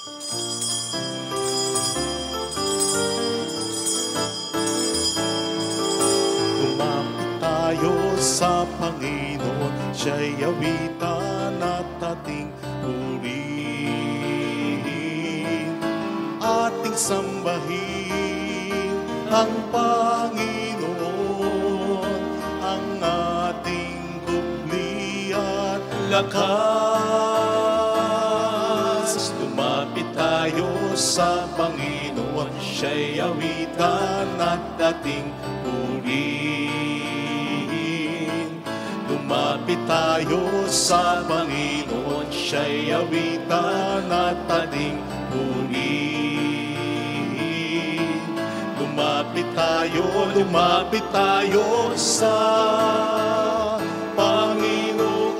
Lumapit tayo sa Panginoon, siya'y awitan at ating purihin. Ating sambahin ang Panginoon, ang ating kubli at lakas. Lumapit tayo sa Panginoon, siya'y awitan at ating purihin. Lumapit tayo sa Panginoon, siya'y awitan at ating purihin. Lumapit tayo sa Panginoon.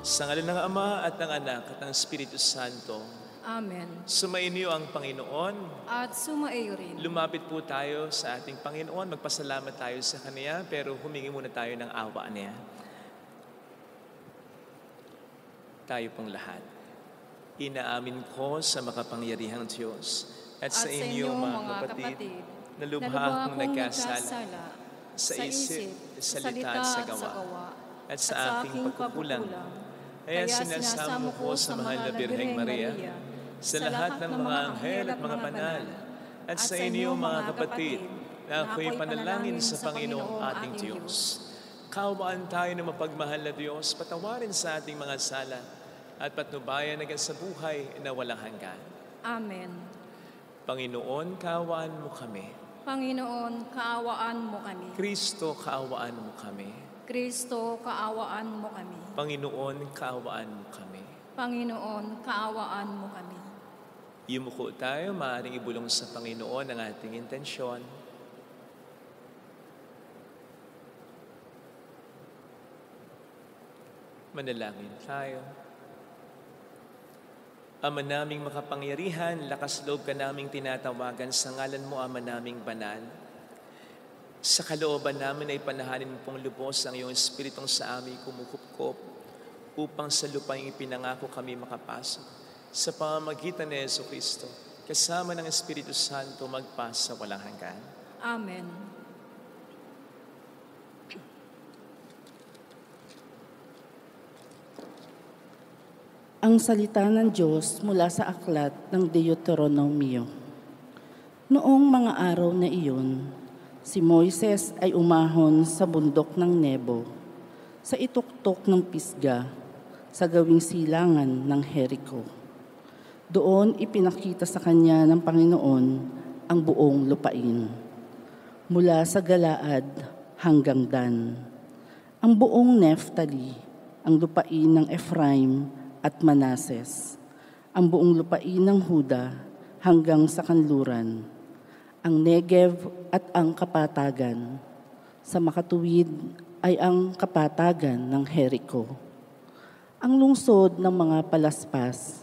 Sa ngalan ng Ama at ng Anak at ng Espiritu Santo. Amen. Sumainyo ang Panginoon. At sumaiyo rin. Lumapit po tayo sa ating Panginoon. Magpasalamat tayo sa Kanya, pero humingi muna tayo ng awa niya. Tayo pong lahat. Inaamin ko sa makapangyarihang Diyos at sa inyo mga kapatid na lubha akong nagkasala sa isip, salita at sa gawa at sa aking pagkukulang. Kaya sinasamo ko sa mahal na Birheng Maria, sa lahat ng mga anghel at mga banal, at sa inyo mga kapatid, na ako'y panalangin sa Panginoong ating Diyos. Kaawaan tayo ng mapagmahal na Diyos, patawarin sa ating mga sala, at patnubayan hanggang sa buhay na walang hanggan. Amen. Panginoon, kaawaan mo kami. Panginoon, kaawaan mo kami. Kristo, kaawaan mo kami. Kristo, kaawaan mo kami. Panginoon, kaawaan mo kami. Panginoon, kaawaan mo kami. Yumuko tayo, maaaring ibulong sa Panginoon ang ating intensyon. Manalangin tayo. Ama naming makapangyarihan, lakas loob ka naming tinatawagan sa ngalan mo, Ama naming banal. Sa kalooban namin ay panahanin mo pong lubos ang iyong Espiritong sa amin kumukupkop upang sa lupang ipinangako kami makapasok. Sa pamamagitan ni Jesucristo, kasama ng Espiritu Santo magpasa walang hanggan. Amen. Ang salita ng Diyos mula sa aklat ng Deuteronomio. Noong mga araw na iyon, si Moises ay umahon sa bundok ng Nebo, sa ituktok ng Pisga, sa gawing silangan ng Jericho. Doon ipinakita sa kanya ng Panginoon ang buong lupain, mula sa Galaad hanggang Dan, ang buong Neftali, ang lupain ng Ephraim at Manases, ang buong lupain ng Huda hanggang sa kanluran, ang Negev at ang kapatagan. Sa makatuwid ay ang kapatagan ng Jericho, ang lungsod ng mga palaspas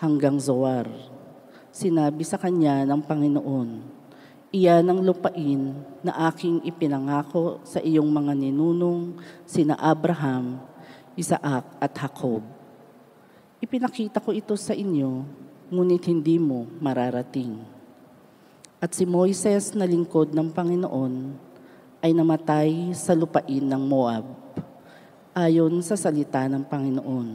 hanggang Zoar. Sinabi sa kanya ng Panginoon, iyan ang lupain na aking ipinangako sa iyong mga ninunong sina Abraham, Isaac at Jacob. Ipinakita ko ito sa inyo, ngunit hindi mo mararating. At si Moises na lingkod ng Panginoon ay namatay sa lupain ng Moab, ayon sa salita ng Panginoon.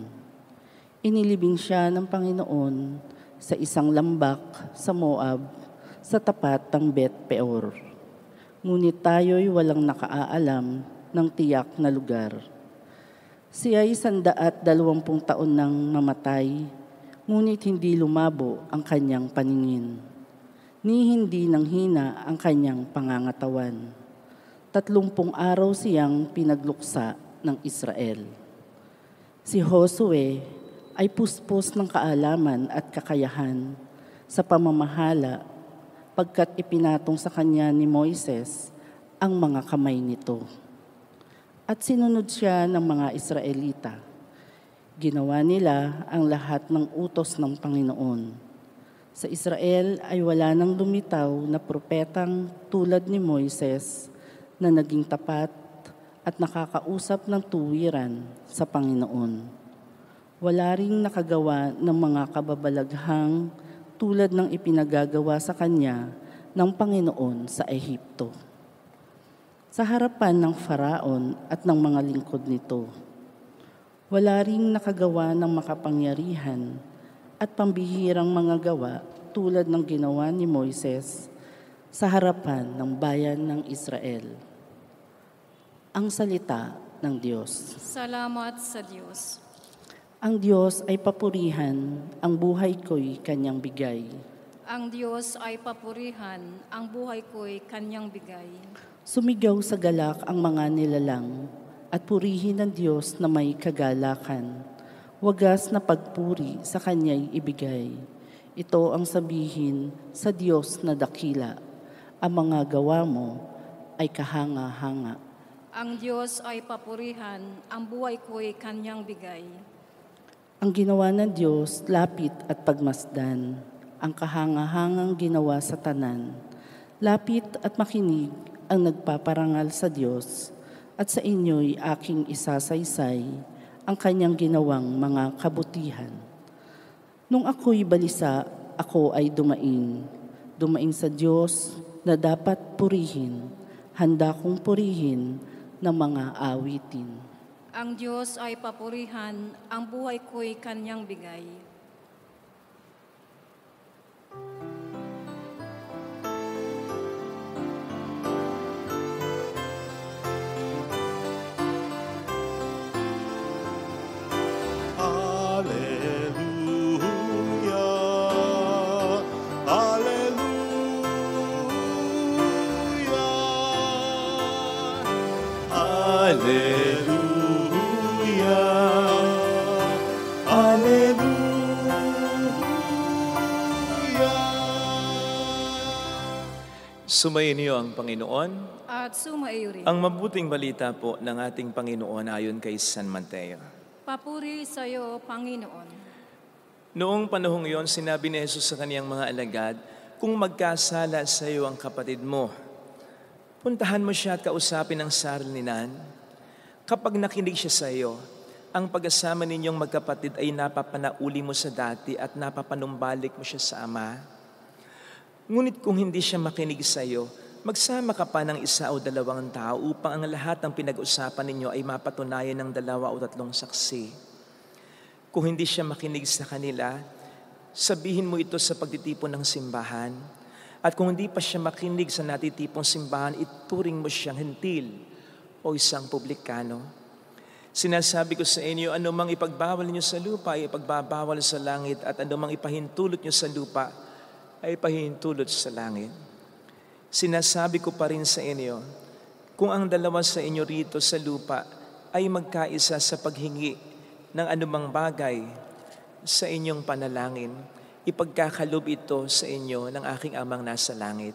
Inilibing siya ng Panginoon sa isang lambak sa Moab, sa tapat ng Bet-peor. Ngunit tayo'y walang nakaalam ng tiyak na lugar. Siya ay 120 taon nang mamatay, ngunit hindi lumabo ang kanyang paningin, ni hindi nanghina ang kanyang pangangatawan. 30 araw siyang pinagluksa ng Israel. Si Josue ay puspos ng kaalaman at kakayahan sa pamamahala, pagkat ipinatong sa kanya ni Moises ang mga kamay nito. At sinunod siya ng mga Israelita. Ginawa nila ang lahat ng utos ng Panginoon. Sa Israel ay wala nang lumitaw na propetang tulad ni Moises na naging tapat at nakakausap ng tuwiran sa Panginoon. Wala ring nakagawa ng mga kababalaghang tulad ng ipinagagawa sa kanya ng Panginoon sa Ehipto. Sa harapan ng Faraon at ng mga lingkod nito, wala ring nakagawa ng makapangyarihan at pambihirang mga gawa tulad ng ginawa ni Moises sa harapan ng bayan ng Israel. Ang salita ng Diyos. Salamat sa Diyos. Ang Diyos ay papurihan, ang buhay ko'y kanyang bigay. Ang Diyos ay papurihan, ang buhay ko'y kanyang bigay. Sumigaw sa galak ang mga nilalang at purihin ng Diyos na may kagalakan. Wagas na pagpuri sa kanya'y ibigay. Ito ang sabihin sa Diyos na dakila. Ang mga gawa mo ay kahanga-hanga. Ang Diyos ay papurihan, ang buhay ko'y kanyang bigay. Ang ginawa ng Diyos, lapit at pagmasdan. Ang kahanga-hangang ginawa sa tanan. Lapit at makinig ang nagpaparangal sa Diyos, at sa inyo'y aking isasaysay ang kanyang ginawang mga kabutihan. Nung ako'y balisa, ako ay dumaing. Dumaing sa Diyos na dapat purihin. Handa kong purihin ng mga awitin. Ang Diyos ay papurihan, ang buhay ko'y kanyang bigay. Hallelujah, hallelujah, hallelujah. Sumayin niyo ang Panginoon. At sumaiyo rin. Ang mabuting balita po ng ating Panginoon ayon kay San Mateo. Papuri sa iyo, Panginoon. Noong panahong iyon, sinabi ni Jesus sa kaniyang mga alagad, kung magkasala sa iyo ang kapatid mo, puntahan mo siya at kausapin ang sarilinan. Kapag nakinig siya sa iyo, ang pag-asama ninyong magkapatid ay napapanauli mo sa dati at napapanumbalik mo siya sa Ama. Ngunit kung hindi siya makinig sa iyo, magsama ka pa ng isa o dalawang tao upang ang lahat ng pinag-usapan ninyo ay mapatunayan ng 2 o 3 saksi. Kung hindi siya makinig sa kanila, sabihin mo ito sa pagtitipon ng simbahan. At kung hindi pa siya makinig sa natitipong simbahan, ituring mo siyang hentil o isang publikano. Sinasabi ko sa inyo, anumang ipagbawal niyo sa lupa ay ipagbabawal sa langit, at anumang ipahintulot niyo sa lupa ay ipahintulot sa langit. Sinasabi ko pa rin sa inyo, kung ang 2 sa inyo rito sa lupa ay magkaisa sa paghingi ng anumang bagay sa inyong panalangin, ipagkakalob ito sa inyo ng aking Amang nasa langit.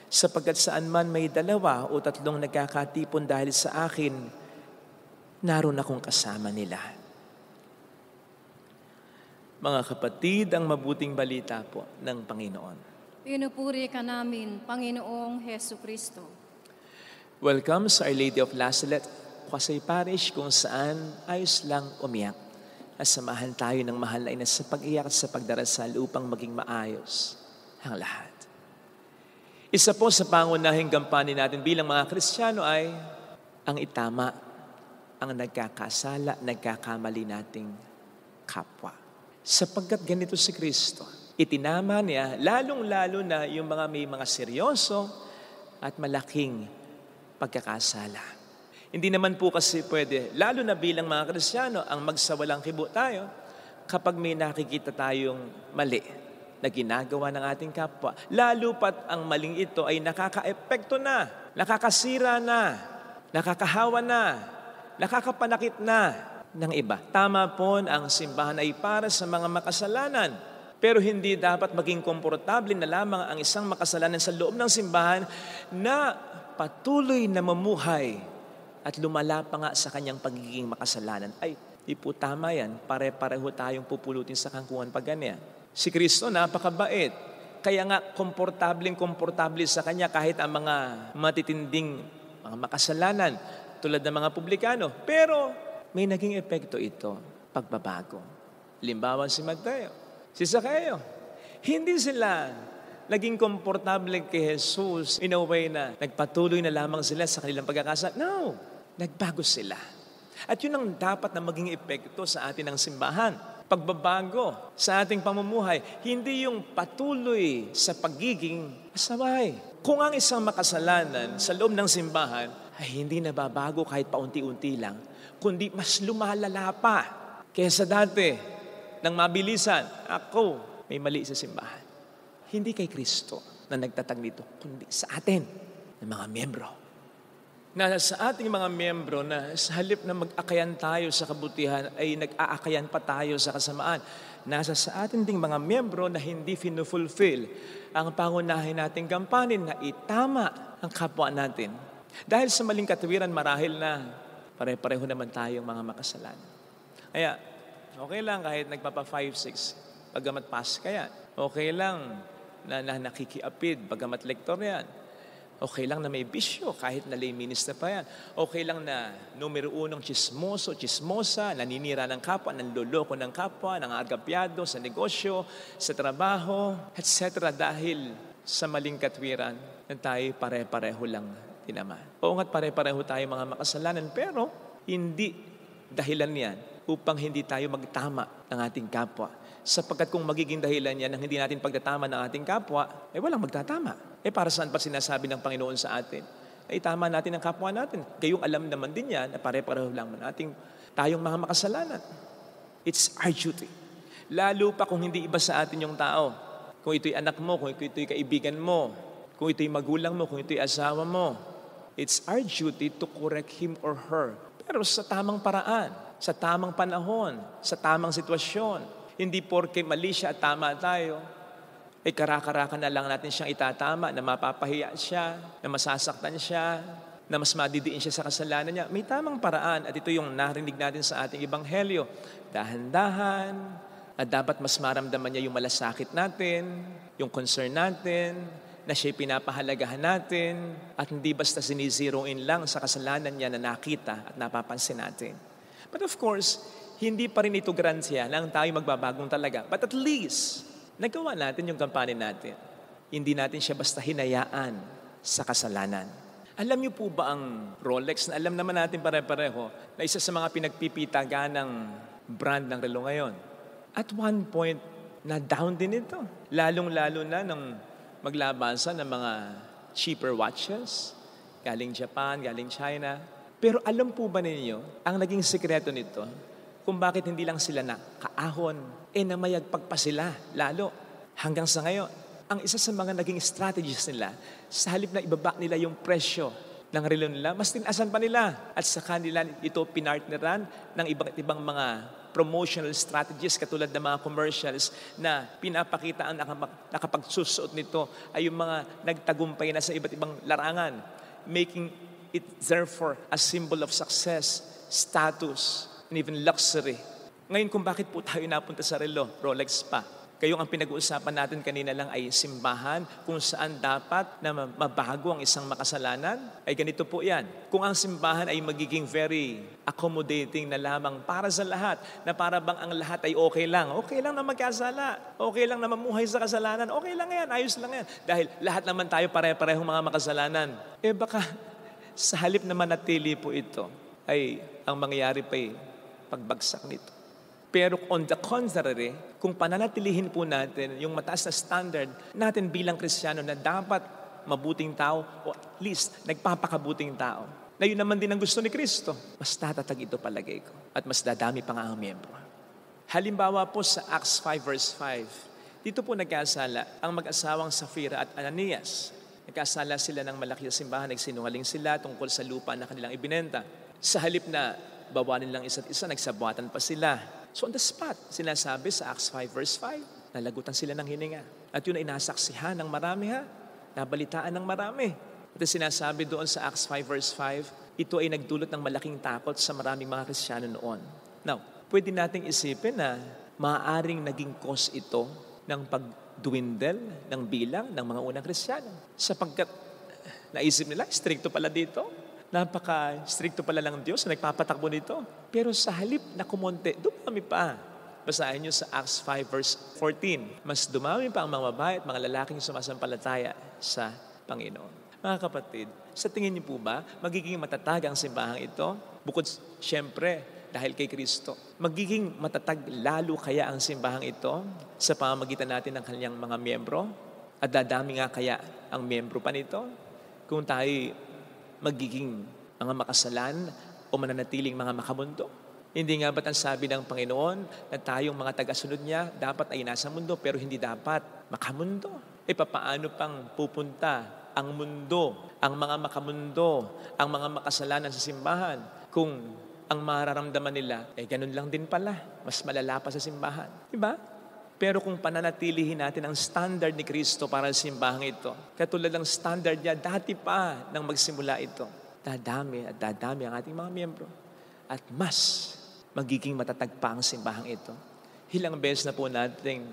Sapagkat saan man may 2 o 3 nagkakatipon dahil sa akin, naroon akong kasama nila. Mga kapatid, ang mabuting balita po ng Panginoon. Pinupuri ka namin, Panginoong Hesu Kristo. Welcome sa Our Lady of Lasalet, Pasay Parish, kung saan ayos lang umiyak. At samahan tayo ng mahal na ina sa pag-iyak at sa pagdarasal upang maging maayos ang lahat. Isa po sa pangunahing gampanin natin bilang mga Kristiyano ay ang itama ang nagkakasala, nagkakamali nating kapwa. Sapagkat ganito si Kristo, itinama niya, lalong-lalo na yung mga may mga seryoso at malaking pagkakasala. Hindi naman po kasi pwede, lalo na bilang mga Kristiyano, ang magsawalang kibo tayo kapag may nakikita tayong mali na ginagawa ng ating kapwa. Lalo pat ang maling ito ay nakaka-epekto na, nakakasira na, nakakahawa na, nakakapanakit na ng iba. Tama po, ang simbahan ay para sa mga makasalanan. Pero hindi dapat maging komportable na lamang ang isang makasalanan sa loob ng simbahan na patuloy na mamuhay at lumala pa nga sa kanyang pagiging makasalanan. Ay, di po tama yan. Pare-pareho tayong pupulutin sa kangkungan pag ganyan. Si Kristo napakabait. Kaya nga, komportable sa kanya kahit ang mga matitinding mga makasalanan tulad ng mga publikano. Pero may naging epekto ito, pagbabago. Limbawa si Mateo, si Zaccheo. Hindi sila naging komportable kay Jesus in a way na nagpatuloy na lamang sila sa kanilang pagkakasala. No, nagbago sila. At yun ang dapat na maging epekto sa atin ng simbahan. Pagbabago sa ating pamumuhay, hindi yung patuloy sa pagiging asaway. Kung ang isang makasalanan sa loob ng simbahan ay hindi nababago kahit paunti-unti lang, kundi mas lumalala pa kaysa dati nang mabilisan, ako may mali sa simbahan. Hindi kay Kristo na nagtatag nito, kundi sa atin ng mga miyembro. Na sa ating mga miyembro na sa halip na mag-akayan tayo sa kabutihan ay nag-aakayan pa tayo sa kasamaan. Nasa sa atin ding mga miyembro na hindi finufulfill ang pangunahin nating gampanin na itama ang kapwa natin. Dahil sa maling katuwiran marahil na pare-pareho naman tayong mga makasalanan. Kaya okay lang kahit nagpapa 5-6 bagamat pas ka yan. Okay lang na nakikiapid bagamat lektor yan. Okay lang na may bisyo kahit na lay minister pa yan. Okay lang na numero 1 chismoso, chismosa, naninira ng kapwa, nanloloko ng kapwa, nangagapyado sa negosyo, sa trabaho, etc. Dahil sa maling katwiran na tayo pare-pareho lang tinamaan. Oo nga't pare-pareho tayo mga makasalanan, pero hindi dahilan yan upang hindi tayo magtama ng ating kapwa. Sapagkat kung magiging dahilan yan ng hindi natin pagtatama ng ating kapwa, walang magtatama. Para saan pa sinasabi ng Panginoon sa atin? Tama natin ang kapwa natin. Kayong alam naman din yan na pare-pareho lang nating tayong mga makasalanan. It's our duty. Lalo pa kung hindi iba sa atin yung tao. Kung ito'y anak mo, kung ito'y kaibigan mo, kung ito'y magulang mo, kung ito'y asawa mo. It's our duty to correct him or her. Pero sa tamang paraan, sa tamang panahon, sa tamang sitwasyon. Hindi porke mali siya at tama tayo, karaka-raka na lang natin siyang itatama, na mapapahiya siya, na masasaktan siya, na mas madidiin siya sa kasalanan niya. May tamang paraan at ito yung narinig natin sa ating ebanghelyo. Dahan-dahan, at dapat mas maramdaman niya yung malasakit natin, yung concern natin, na siya'y pinapahalagahan natin, at hindi basta sinisiroin lang sa kasalanan niya na nakita at napapansin natin. But of course, hindi pa rin ito garansya na tayo magbabagong talaga. But at least, nagawa natin yung kampanin natin. Hindi natin siya basta hinayaan sa kasalanan. Alam niyo po ba ang Rolex na alam naman natin pare-pareho na isa sa mga pinagpipitagan ng brand ng relo ngayon? At one point, na-down din ito. Lalong-lalo na nung maglabasan ng mga cheaper watches, galing Japan, galing China. Pero alam po ba ninyo, ang naging sekreto nito, kung bakit hindi lang sila nakaahon, namayagpag pa sila, lalo, hanggang sa ngayon. Ang isa sa mga naging strategies nila, sa halip na ibaba nila yung presyo ng relo nila, mas tinasan pa nila. At sa kanila ito pinartneran ng iba't ibang mga promotional strategies katulad ng mga commercials na pinapakita ang nakapagsusuot nito ay yung mga nagtagumpay na sa iba't ibang larangan, making it therefore a symbol of success, status, and even luxury. Ngayon kung bakit po tayo napunta sa relo, Rolex pa. Kayong ang pinag-uusapan natin kanina lang ay simbahan kung saan dapat na mabago ang isang makasalanan. Ay ganito po yan. Kung ang simbahan ay magiging very accommodating na lamang para sa lahat, na para bang ang lahat ay okay lang na magkasala, okay lang na mamuhay sa kasalanan, okay lang yan, ayos lang yan. Dahil lahat naman tayo pare-parehong mga makasalanan. Baka sa halip na manatili po ito, ay ang mangyayari pa pagbagsak nito. Pero on the contrary, kung pananatilihin po natin yung mataas na standard natin bilang Kristiyano na dapat mabuting tao o at least nagpapakabuting tao, na yun naman din ang gusto ni Kristo, mas tatatag ito palagay ko at mas dadami pa nga ang miyembro. Halimbawa po sa Acts 5 verse 5, dito po nagkasala ang mag-asawang Safira at Ananias. Nagkasala sila ng malaki sa simbahan, nagsinungaling sila tungkol sa lupa na kanilang ibinenta. Sa halip na bawanin lang isa't isa, nagsabuatan pa sila. So on the spot, sinasabi sa Acts 5 verse 5, nalagutan sila ng hininga. At yun ay nasaksihan ng marami nabalitaan ng marami. At sinasabi doon sa Acts 5 verse 5, ito ay nagdulot ng malaking takot sa maraming mga Kristiyano noon. Now, pwede nating isipin na maaaring naging cause ito ng pagduwindel ng bilang ng mga unang Kristiyano. Sapagkat naisip nila, stricto pala dito. Napaka-stricto pala ng Diyos na nagpapatakbo nito. Pero sa halip na kumonte, dumami pa Basahin nyo sa Acts 5 verse 14. Mas dumami pa ang mga babae at mga lalaking sumasampalataya sa Panginoon. Mga kapatid, sa tingin niyo po ba, magiging matatag ang simbahang ito? Bukod, siyempre, dahil kay Kristo. Magiging matatag lalo kaya ang simbahang ito sa pamamagitan natin ng kanyang mga miyembro? At dadami nga kaya ang miyembro pa nito? Kung tayo magiging mga makasalan o mananatiling mga makamundo? Hindi nga ba't ang sabi ng Panginoon na tayong mga taga-sunod niya dapat ay nasa mundo pero hindi dapat makamundo? E papaano pang pupunta ang mundo, ang mga makamundo, ang mga makasalanan sa simbahan kung ang mararamdaman nila, ganun lang din pala, mas malala pa sa simbahan. Diba? Pero kung pananatilihin natin ang standard ni Kristo para sa simbahang ito, katulad ng standard niya dati pa nang magsimula ito, dadami at dadami ang ating mga miyembro. At mas magiging matatag pa ang simbahang ito. Ilang beses na po nating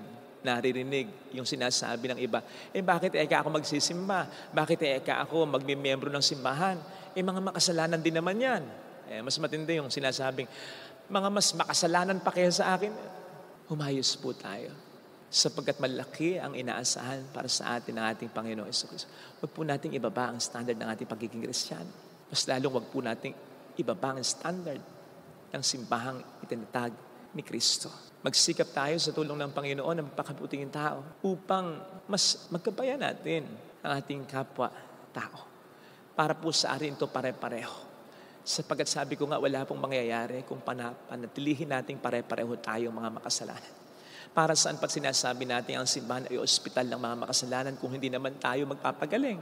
naririnig yung sinasabi ng iba, bakit ako magsisimba? Bakit ako magmimiyembro ng simbahan? Mga makasalanan din naman yan. Mas matindi yung sinasabing, mga mas makasalanan pa kaya sa akin. Humayos po tayo sapagkat malaki ang inaasahan para sa atin ng ating Panginoon Jesucristo. Huwag po nating ibaba ang standard ng ating pagiging Kristiyano. Mas lalong huwag po nating ibaba ang standard ng simbahang itinatag ni Kristo. Magsikap tayo sa tulong ng Panginoon ng pakabuting tao upang mas magkabayan natin ang ating kapwa-tao. Para po sa atin ito pare-pareho. Sapagkat sabi ko nga, wala pong mangyayari kung panatilihin nating pare-pareho tayong mga makasalanan. Para saan pat sinasabi natin ang simbahan ay ospital ng mga makasalanan kung hindi naman tayo magpapagaling?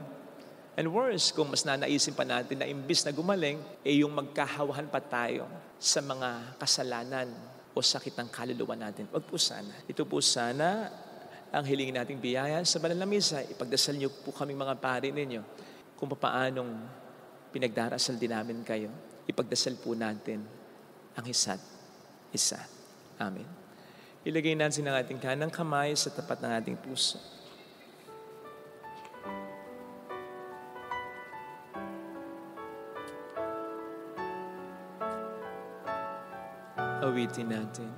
And worse, kung mas nanaisin pa natin na imbis na gumaling, yung magkahawahan pa tayo sa mga kasalanan o sakit ng kaluluwa natin. Wag po sana. Ito po sana ang hilingin nating biyaya sa banal na misa. Ipagdasal niyo po kaming mga pari ninyo kung paanong pinagdarasal din namin kayo. Ipagdasal po natin ang isa't isa. Amen. Ilagay natin ang ating kanang kamay sa tapat ng ating puso. Awitin natin.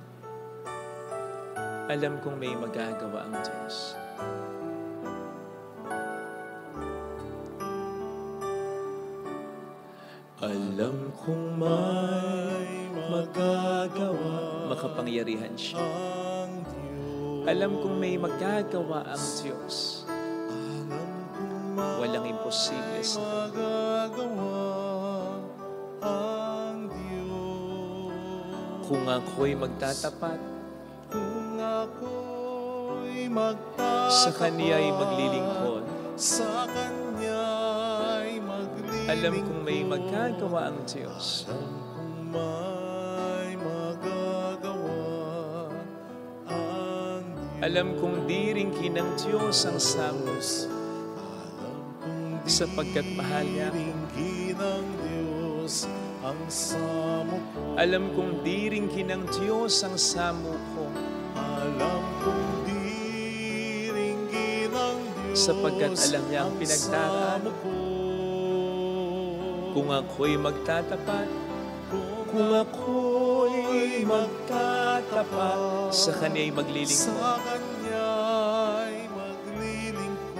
Alam kong may magagawa ang Diyos. Alam kong may magagawa, makapangyarihan siya. Alam kong may magagawa ang Diyos. Walang imposible sa kung ako'y magtatapat, sa Kanya'y maglilingkod, alam kong may magagawa ang Diyos. Alam kong di rin kinang Diyos ang samos, sapagkat mahal niya. Alam kong di rin kinang Diyos ang samo ko, sapagkat alam niya ang pinagdaraan. Kung ako'y magtatapat, sa Kanya'y maglilingkod.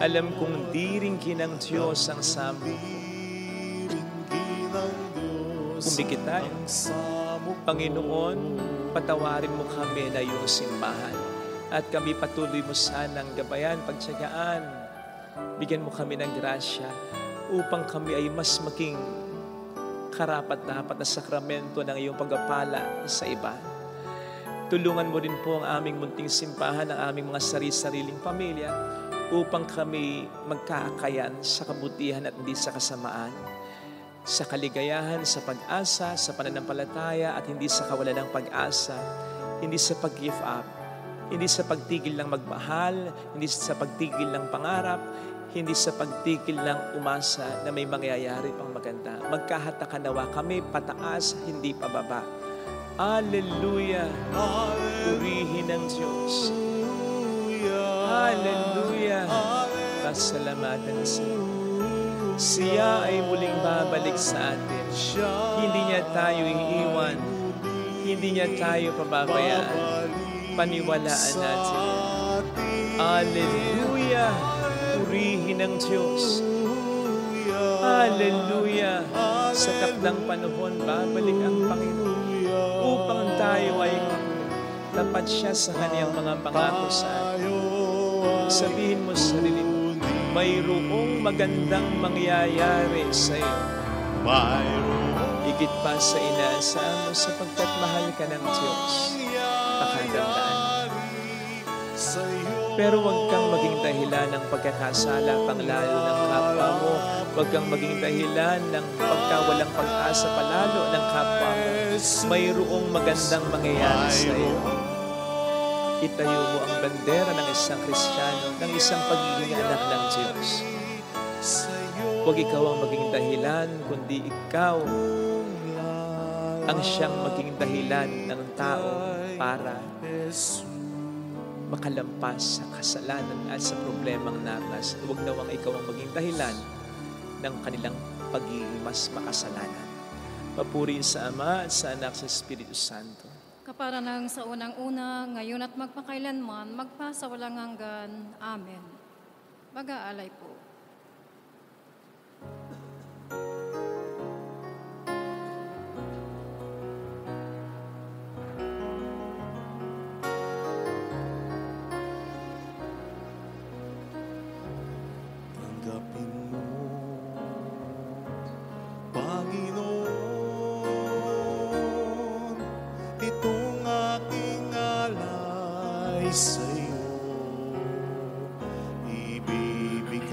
Alam kong di rin kinang Diyos ang samo. Kumikit tayo. Panginoon, patawarin mo kami na iyong simbahan. At kami patuloy mo sanang gabayan, pagtsagaan. Bigyan mo kami ng grasya upang kami ay mas maging karapat-dapat na sakramento ng iyong pagpapala sa iba. Tulungan mo rin po ang aming munting simbahan, ang aming mga sariling pamilya upang kami magkaakayan sa kabutihan at hindi sa kasamaan, sa kaligayahan, sa pag-asa, sa pananampalataya at hindi sa kawalan ng pag-asa, hindi sa pag-give up, hindi sa pagtigil ng magmahal, hindi sa pagtigil ng pangarap, hindi sa pagtigil ng umasa na may mangyayari pang maganda. Magkahatakan nawa kami pataas, hindi pababa. Hallelujah! Purihin ang Diyos. Hallelujah! Pasalamatan siya. Siya ay muling babalik sa atin. Hindi niya tayo iiwan. Hindi niya tayo pababayaan. Paniwalaan natin. Hallelujah! Purihin ang Diyos. Hallelujah! Sa takdang panahon, babalik ang Panginoon upang tayo ay tapat siya sa kaniyang mga pangako sa atin. Sabihin mo sa sarili mo, mayroong magandang mangyayari sa iyo. Higit pa sa inaasahan mo sapagkat mahal ka ng Diyos. Pakatandaan. Pero huwag kang maging dahilan ng pagkakasala panglalo ng kapwa mo. Huwag kang maging dahilan ng pagkawalang pag-asa palalo ng kapwa mo. Mayroong magandang mangyayari sa iyo. Itayo mo ang bandera ng isang Kristiyano, ng isang pagiging anak ng Diyos. Huwag ikaw ang maging dahilan, kundi ikaw ang siyang maging dahilan ng tao para makalampas sa kasalanan at sa problemang naranasan. Huwag nawang ikaw ang maging dahilan ng kanilang pagiging mas makasalanan. Papuri sa Ama at sa Anak sa Espiritu Santo. Kapara ng sa unang-una, ngayon at magpakailanman, magpasawalang hanggan. Amen. Mag-aalay po. Tanggapin mo, Panginoon, itong aking alay sa'yo. Ibibigay,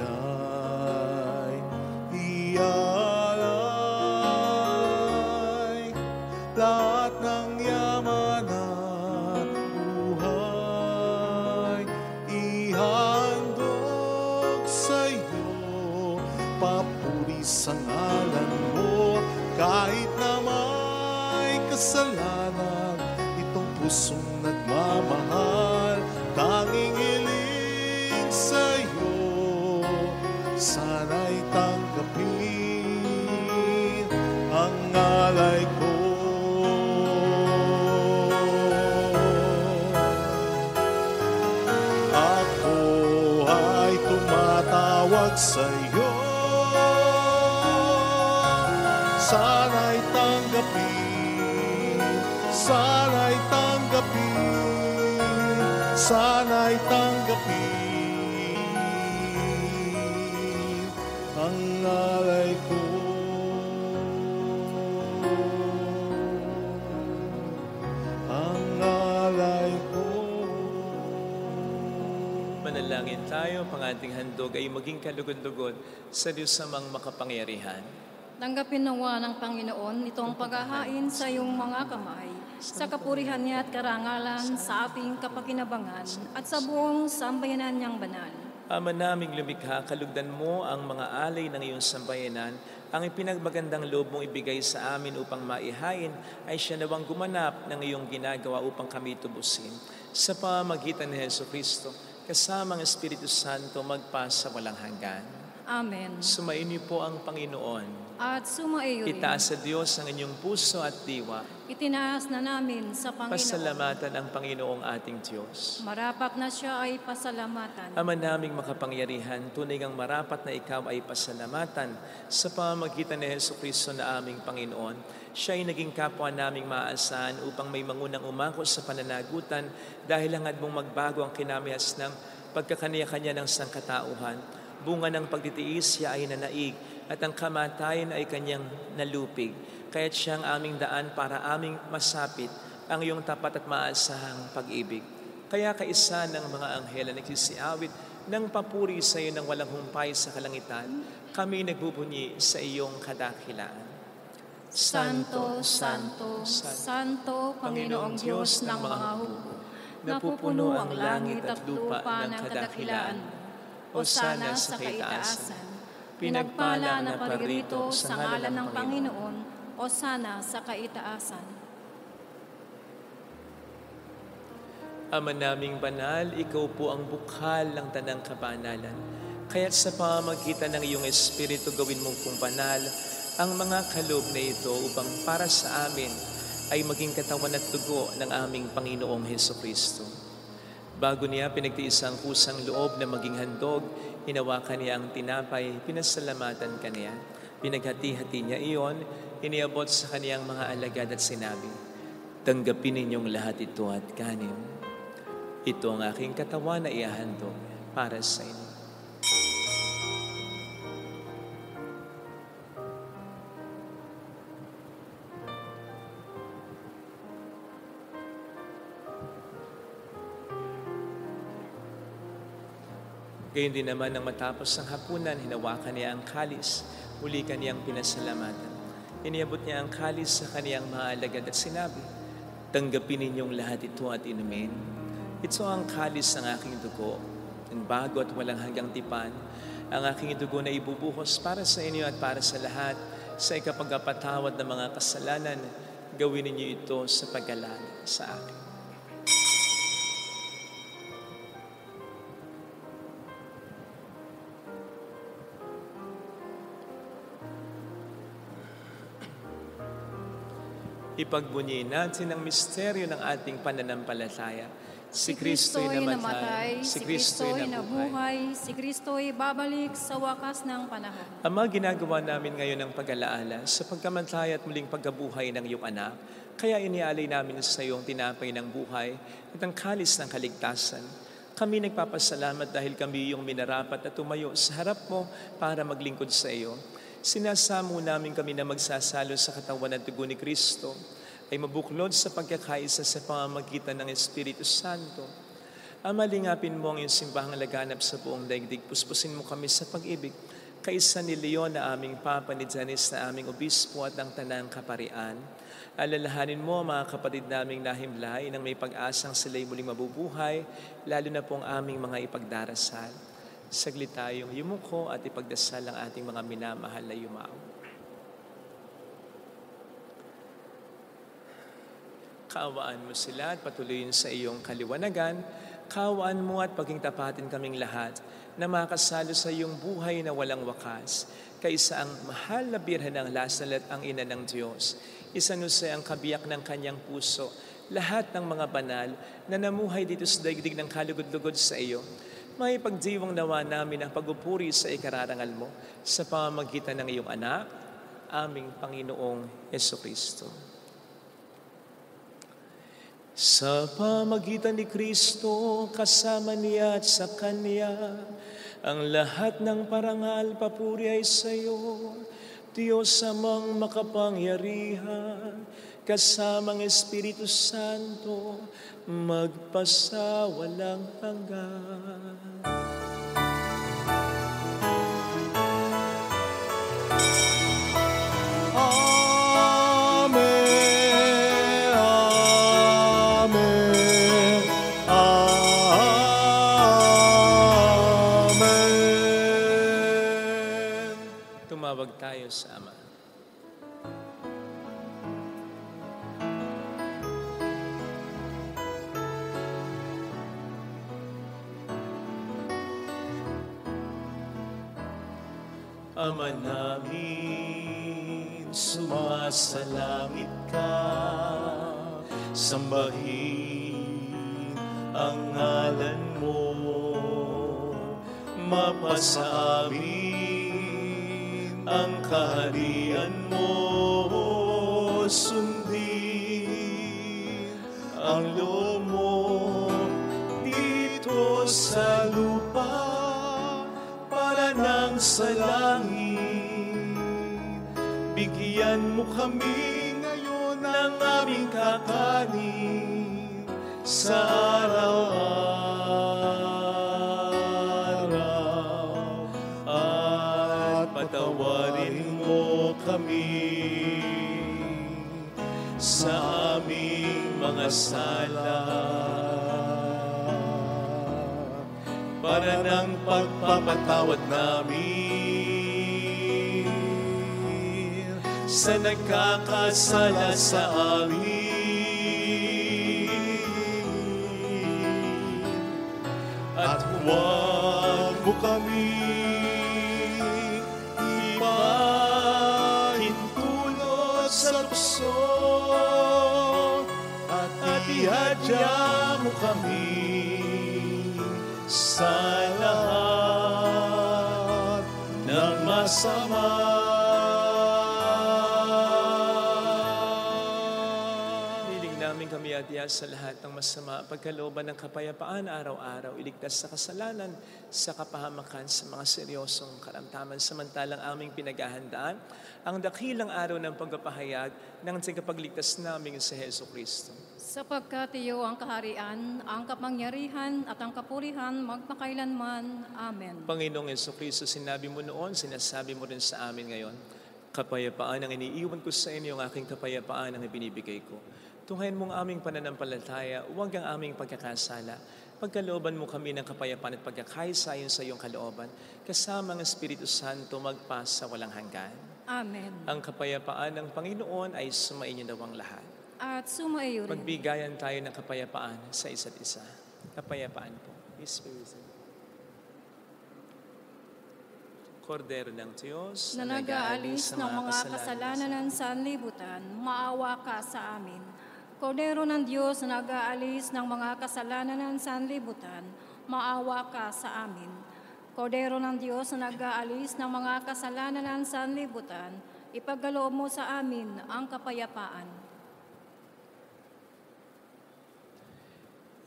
ialay, lahat ng yaman at buhay, ihandog sa'yo. Papuri sa ngalan mo, kahit na may kasalanan, itong pusong nagmamahal, tanging hiling sa'yo. Sana'y tanggapin ang alay ko. Ako ay tumatawag sa'yo. Sana'y tanggapin, sana'y tanggapin, sana'y tanggapin ang alay ko. Ang alay ko. Manalangin tayo, pang ating handog ay maging kalugod-lugod sa Diyos samang makapangyarihan. Tanggapin nawa ng Panginoon itong paghahain sa iyong mga kamay, sa kapurihan niya at karangalan sa ating kapakinabangan at sa buong sambayanan niyang banal. Ama naming lumikha, kalugdan mo ang mga alay ng iyong sambayanan. Ang ipinagmagandang loob mong ibigay sa amin upang maihain ay siya nawang gumanap ng iyong ginagawa upang kami tubusin. Sa pamamagitan ni Jesucristo, kasama ang Espiritu Santo, magpasa walang hanggan. Amen. Sumainyo po ang Panginoon. At sumaiyo rin. Itaas sa Diyos ang inyong puso at diwa. Itinaas na namin sa Panginoon. Pasalamatan ang Panginoong ating Diyos. Marapat na siya ay pasalamatan. Ama naming makapangyarihan, tunay ngang marapat na ikaw ay pasalamatan sa pamamagitan ni Jesucristo na aming Panginoon. Siya ay naging kapwa naming maaasahan upang may mangunang umako sa pananagutan dahil hangad mong magbago ang kinamihas ng pagkakaniya-kanya ng sangkatauhan. Bunga ng pagtitiis siya ay nanaig at ang kamatayan ay kanyang nalupig. Kaya't siyang aming daan para aming masapit ang iyong tapat at maasahang pag-ibig. Kaya kaisa ng mga anghel na nagsisiawit ng papuri sa iyo ng walang humpay sa kalangitan, kami nagbubunyi sa iyong kadakilaan. Santo, Santo, Santo, Panginoong Diyos ng mga hukbo, napupuno ang langit at lupa ng kadakilaan mo. Hosana sa kaitaasan. Pinagpala na paririto sa ngalan ng Panginoon. Hosana sa kaitaasan. Ama naming banal, ikaw po ang bukhal ng tanang kabanalan. Kaya't sa pamamagitan ng iyong Espiritu, gawin mong kung banal ang mga kaloob na ito upang para sa amin ay maging katawan at dugo ng aming Panginoong Hesukristo. Bago niya pinagtiis ang kusang loob na maging handog, hinawakan niya ang tinapay, pinasalamatan kaniya. Pinaghati-hati niya iyon, iniabot sa kaniyang mga alagad at sinabi, "Tanggapin ninyong lahat ito at kanin. Ito ang aking katawan na ihahandog para sa inyo." Gayun din naman nang matapos ang hapunan, hinawakan niya ang kalis, muli kaniyang pinasalamatan. Iniabot niya ang kalis sa kaniyang mga alagad at sinabi, "Tanggapin ninyong lahat ito at inumin. Ito ang kalis ng aking dugo, ang bago at walang hanggang tipan, ang aking dugo na ibubuhos para sa inyo at para sa lahat, sa ikapagpatawad ng mga kasalanan. Gawin ninyo ito sa pag-alala sa akin." Ipagbunyiin natin ang misteryo ng ating pananampalataya. Si Kristo'y namatay, si Kristo'y nabuhay, si Kristo'y babalik sa wakas ng panahon. Ama, ginagawa namin ngayon ang pag-alaala sa pagkamatay at muling pagkabuhay ng iyong anak. Kaya inialay namin sa iyong tinapay ng buhay at ang kalis ng kaligtasan. Kami nagpapasalamat dahil kami iyong minarapat at tumayo sa harap mo para maglingkod sa iyo. Sinasamo namin kami na magsasalo sa katawan at dugo ni Kristo ay mabuklod sa pagkakaisa sa pamamagitan ng Espiritu Santo. Ama, lingapin mo ang iyong simbahang laganap sa buong daigdig. Puspusin mo kami sa pag-ibig. Kaisa ni Leon na aming Papa, ni Janice na aming Obispo at ang Tanang Kaparian. Alalahanin mo mga kapatid naming nahimlay nang may pag-asang sila'y muling mabubuhay, lalo na po ang aming mga ipagdarasal. Saglit tayong yumuko at ipagdasal ang ating mga minamahal na yumao. Kaawaan mo sila at patuloyin sa iyong kaliwanagan. Kaawaan mo at paging tapatin kaming lahat na makasalo sa iyong buhay na walang wakas. Kaisa ang mahal na birhen ng Lasalet, ang ina ng Diyos. Isanusay ang kabiyak ng kanyang puso. Lahat ng mga banal na namuhay dito sa daigdig ng kalugod-lugod sa iyo. May pagdiwang nawa namin ang pagpupuri sa ikararangal mo sa pamamagitan ng iyong anak, aming Panginoong Hesukristo. Sa pamamagitan ni Kristo, kasama niya at sa Kanya, ang lahat ng parangal papuri ay sa iyo, Diyos amang makapangyarihan, kasamang Espiritu Santo, magpasawalang hanggan. Amen, amen, amen. Tumawag tayo sa Ama. Ama namin, sumasalangit ka, sambahin ang ngalan mo, mapasa amin ang kaharian mo, sundin ang loob mo dito sa lupa para nang sa langit. Bigyan mo kami ngayon ng aming kakanin sa araw-araw, at patawarin mo kami sa aming mga sala para ng pagpapatawad namin sa nagkakasala sa amin. At huwag mo kami ipahintulot sa tukso, ihadya mo kami sa lahat ng masama. Hiling namin kami adya sa lahat ng masama, pagkalooban ng kapayapaan araw-araw, iligtas sa kasalanan, sa kapahamakan, sa mga seryosong karamdaman, samantalang aming pinaghahandaan ang dakilang araw ng pagpapahayag ng tagapagligtas namin sa Heso Kristo. Sapagkat iyo ang kaharian, ang kapangyarihan at ang kapurihan magpakailanman. Amen. Panginoong Heso Kristo, sinabi mo noon, sinasabi mo rin sa amin ngayon, kapayapaan ang iniiwan ko sa inyo, ang aking kapayapaan ang ibinibigay ko. Tunghayan mong aming pananampalataya, huwag ang aming pagkakasala. Pagkalooban mo kami ng kapayapaan at pagkakaisayon sa iyong kalooban, kasama ang Espiritu Santo magpas sa walang hanggan. Amen. Ang kapayapaan ng Panginoon ay sumainyo daw ang lahat. At sumaiyo rin. Magbigayan tayo ng kapayapaan sa isa't isa. Kapayapaan po. Peace be with you. Kordero ng Diyos Na nag-aalis ng mga kasalanan ng sanlibutan, maawa ka sa amin. Kordero ng Diyos na nag-aalis ng mga kasalanan ng sanlibutan, maawa ka sa amin. Kordero ng Diyos na nag-aalis ng mga kasalanan ng sanlibutan, ipagkaloob mo sa amin ang kapayapaan.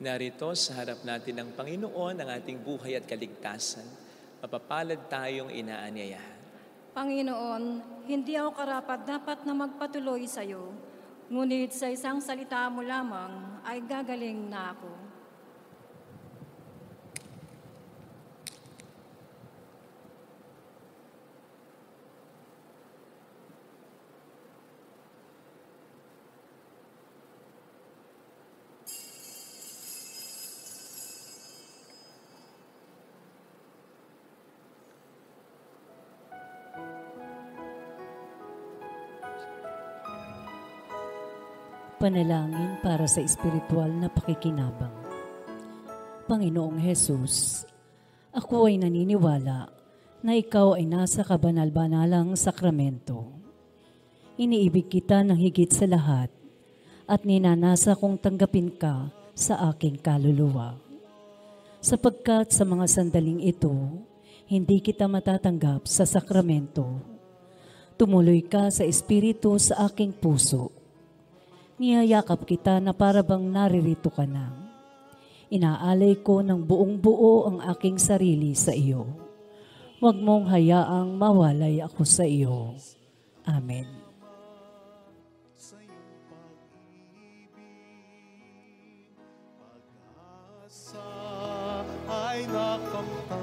Narito sa harap natin ng Panginoon ang ating buhay at kaligtasan. Mapapalad tayong inaanyayahan. Panginoon, hindi ako karapat-dapat na magpatuloy sa iyo, ngunit sa isang salita mo lamang ay gagaling na ako. Panalangin para sa espiritual na pakikinabang. Panginoong Hesus, ako ay naniniwala na ikaw ay nasa kabanal-banalang sakramento. Iniibig kita ng higit sa lahat at ninanasa kong tanggapin ka sa aking kaluluwa. Sapagkat sa mga sandaling ito, hindi kita matatanggap sa sakramento. Tumuloy ka sa espiritu sa aking puso. Niyayakap kita na parabang naririto ka na. Inaalay ko ng buong buo ang aking sarili sa iyo. Huwag mong hayaang mawalay ako sa iyo. Amen. Sa iyong pag-ibig, pag-asa ay nakamtan.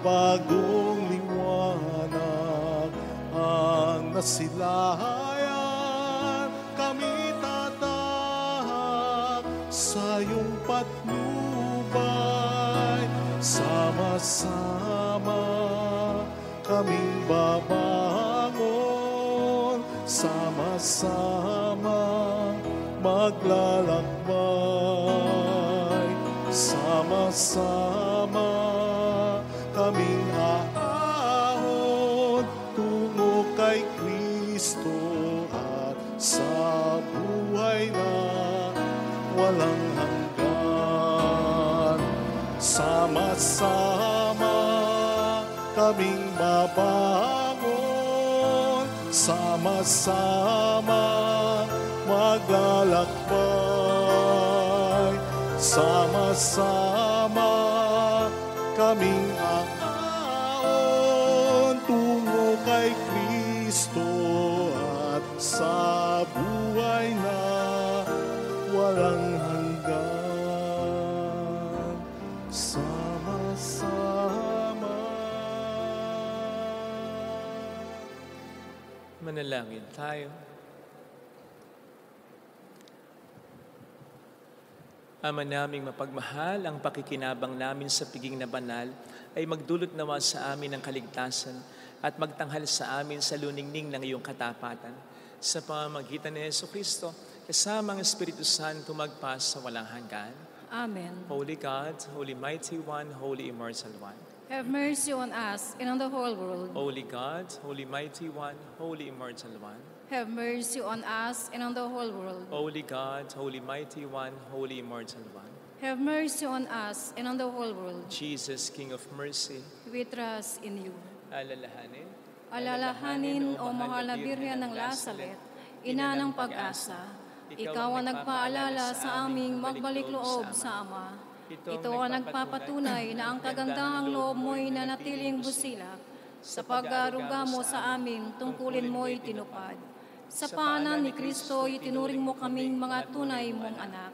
Bagong liwanag ang nasilayan. Kami tatahak sa iyong patnubay. Sama-sama kaming babangon, sama-sama maglalakbay, sama-sama kaming aahon tungo kay Kristo at sa buhay na walang hanggan. Sama-sama kaming babangon, sama-sama maglalakbay, sama-sama kaming aahon tungo kay Kristo at sa buhay na walang hanggan. Sama-sama. Manalangin tayo. Ama naming mapagmahal, ang pakikinabang namin sa piging na banal ay magdulot nawa sa amin ng kaligtasan at magtanghal sa amin sa luningning ng iyong katapatan. Sa pamamagitan ni Heso Kristo, kasama ang Espiritu Santo magpas sa walang hanggan. Amen. Holy God, Holy Mighty One, Holy Immortal One, Have mercy on us and on the whole world. Holy God, Holy Mighty One, Holy Immortal One. Have mercy on us and on the whole world. Holy God, Holy Mighty One, Holy Immortal One. Have mercy on us and on the whole world. Jesus, King of Mercy. We trust in you. Alalahanin. Alalahanin, O mahal na Birhen ng Lazaret, ina ng pag-asa, ikaw ang nagpaalala sa aming magbalik loob sa Ama. Ito ang nagpapatunay na ang kagandahang loob mo'y nanatiling busilak. Sa pag-aaruga mo sa amin, tungkulin mo'y tinupad. Sa paanan ni Kristo, itinuring mo kaming mga tunay mong anak.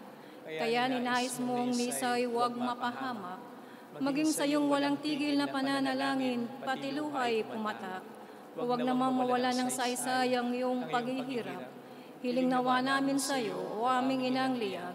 Kaya ninais mong misa'y huwag mapahamak. Maging sa iyong walang tigil na pananalangin, pati luhay pumatak. Huwag namang mawala ng saysayang iyong paghihirap. Hiling nawa namin sa iyo, o aming inang liyag,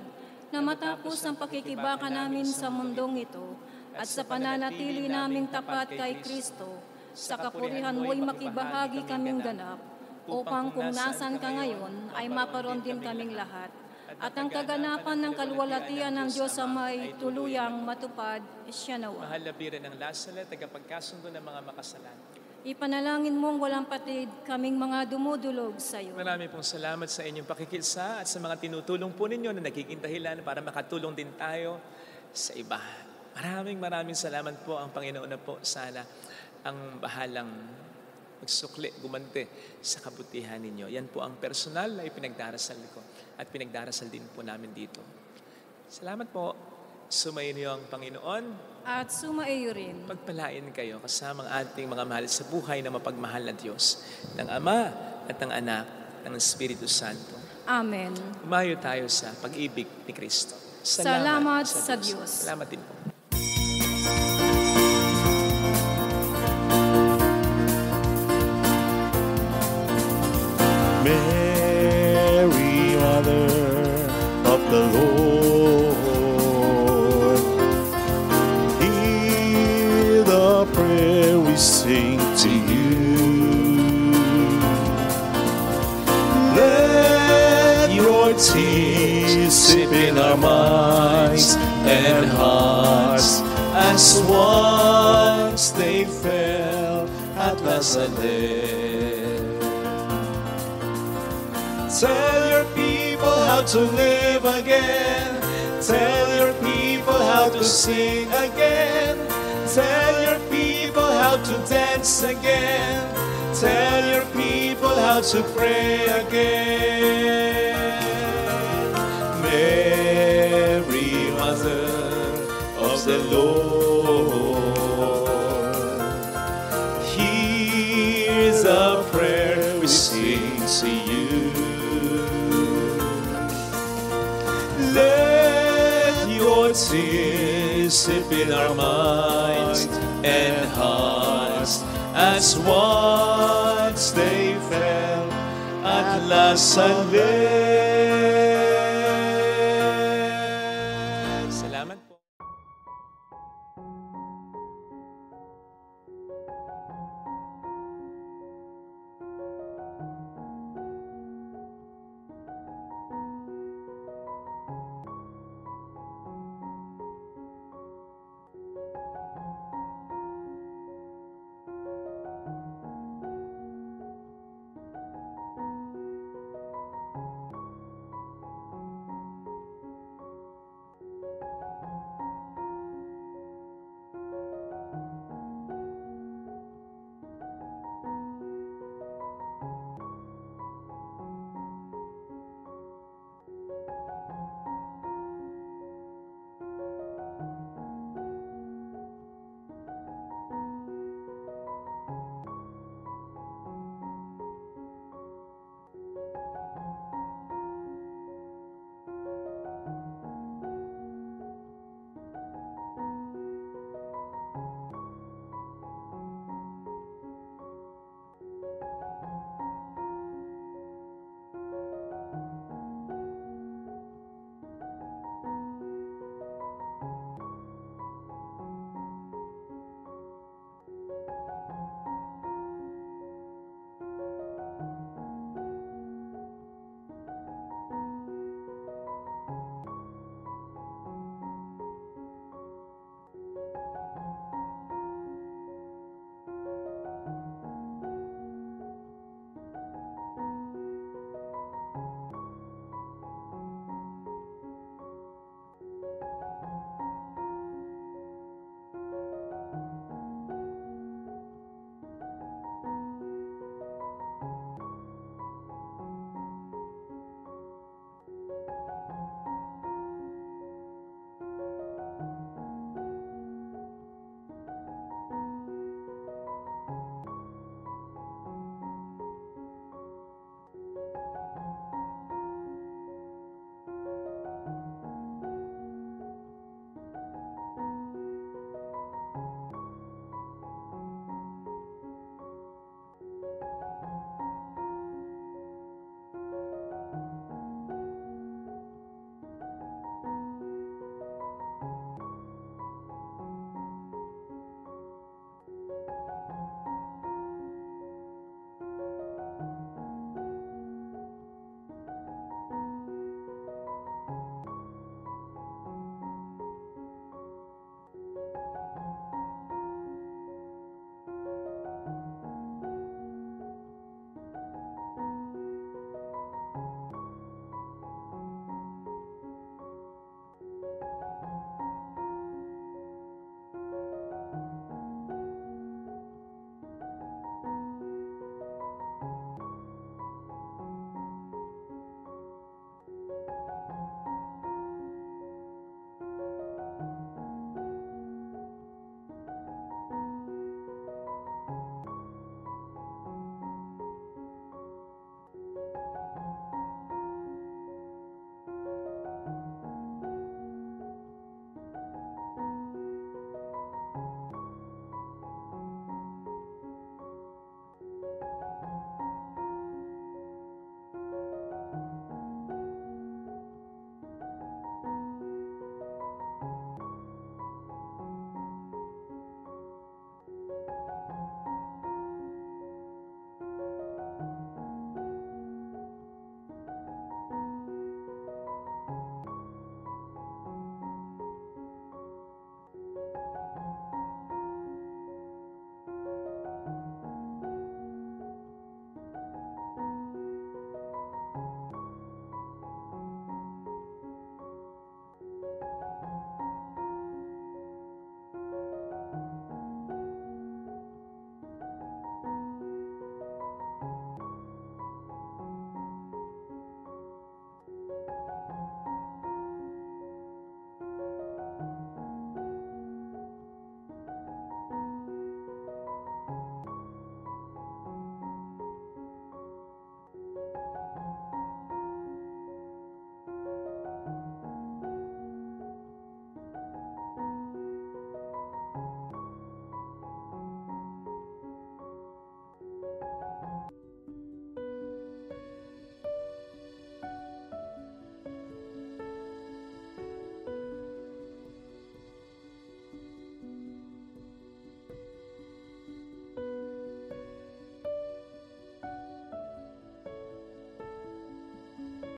na matapos ang pakikibaka namin sa mundong ito, at sa pananatili naming tapat kay Kristo, sa kapurihan mo'y makibahagi kaming ganap, upang kung nasan ka ngayon, ay maparoon din kaming lahat. At ang kaganapan ng kaluwalhatian ng Diyos Amay tuluyang matupad, siya nawa. Mahal na Birhen ng Lazaret, tagapagkasundo ng mga makasalanan. Ipanalangin mong walang patid kaming mga dumudulog sa iyo. Marami pong salamat sa inyong pakikisa at sa mga tinutulong po ninyo na nagiging dahilan para makatulong din tayo sa iba. Maraming salamat po. Ang Panginoon na po sana ang bahalang magsukli, gumante sa kabutihan ninyo. Yan po ang personal na ipinagdarasal ko at pinagdarasal din po namin dito. Salamat po. Sumayin niyo ang Panginoon. At sumaiyo rin. Pagpalain kayo kasama ang ating mga mahal sa buhay na mapagmahal na Diyos, ng Ama at ng Anak, ng Espiritu Santo. Amen. Umayo tayo sa pag-ibig ni Kristo. Salamat sa Diyos. Salamat din po. Mary, Mother of the Lord, hear the prayer we sing to you. Let your tears sip in our minds and hearts, as once they fell at Lazaret. Tell your people how to live again. Tell your people how to sing again. Tell your people how to dance again. Tell your people how to pray again. Mary, Mother of the Lord, here's a prayer we sing to you. Let your tears sip in our minds and hearts, as once they fell at Lazaret.